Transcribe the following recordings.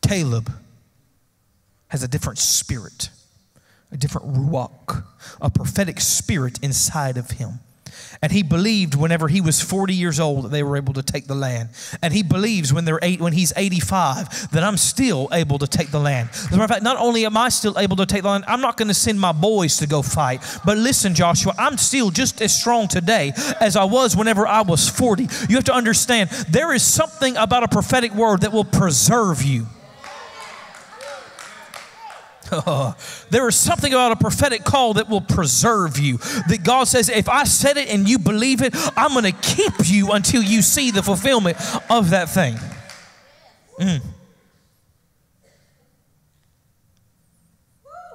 Caleb has a different spirit, a different ruach, a prophetic spirit inside of him. And he believed whenever he was 40 years old that they were able to take the land. And he believes when he's 85 that I'm still able to take the land. As a matter of fact, not only am I still able to take the land, I'm not going to send my boys to go fight. But listen, Joshua, I'm still just as strong today as I was whenever I was 40. You have to understand, there is something about a prophetic word that will preserve you. There is something about a prophetic call that will preserve you. That God says, if I said it and you believe it, I'm going to keep you until you see the fulfillment of that thing.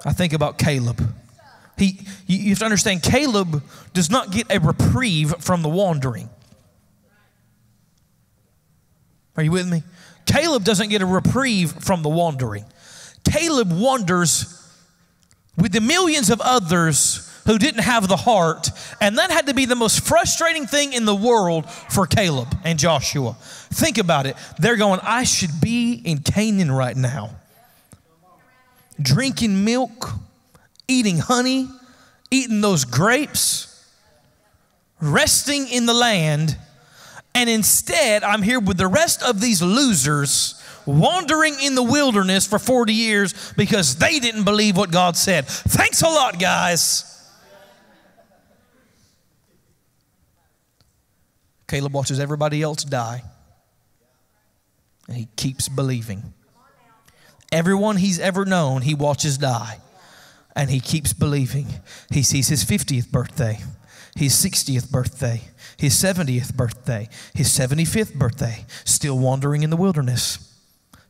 I think about Caleb. You have to understand, Caleb does not get a reprieve from the wandering. Are you with me? Caleb doesn't get a reprieve from the wandering. Caleb wanders with the millions of others who didn't have the heart, and that had to be the most frustrating thing in the world for Caleb and Joshua. Think about it. They're going, I should be in Canaan right now, drinking milk, eating honey, eating those grapes, resting in the land, and instead I'm here with the rest of these losers wandering in the wilderness for 40 years because they didn't believe what God said. Thanks a lot, guys. Caleb watches everybody else die, and he keeps believing. Everyone he's ever known, he watches die, and he keeps believing. He sees his 50th birthday, his 60th birthday, his 70th birthday, his 75th birthday, still wandering in the wilderness.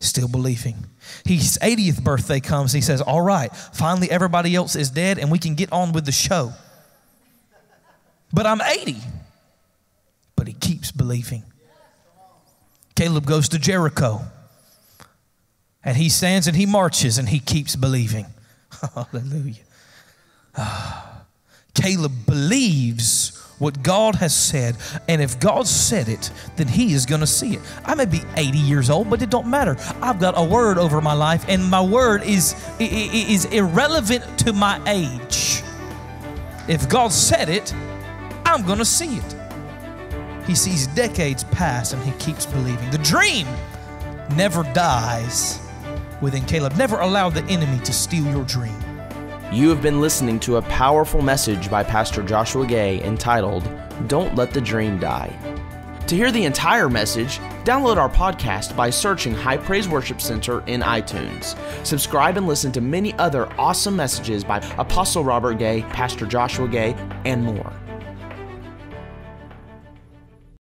Still believing. His 80th birthday comes. He says, all right, finally everybody else is dead and we can get on with the show. But I'm 80. But he keeps believing. Caleb goes to Jericho. And he stands and he marches and he keeps believing. Hallelujah. Caleb believes what God has said, and if God said it, then he is going to see it. I may be 80 years old, but it don't matter. I've got a word over my life, and my word is irrelevant to my age. If God said it, I'm going to see it. He sees decades pass, and he keeps believing. The dream never dies within Caleb. Never allow the enemy to steal your dream. You have been listening to a powerful message by Pastor Joshua Gay entitled, Don't Let the Dream Die. To hear the entire message, download our podcast by searching High Praise Worship Center in iTunes. Subscribe and listen to many other awesome messages by Apostle Robert Gay, Pastor Joshua Gay, and more.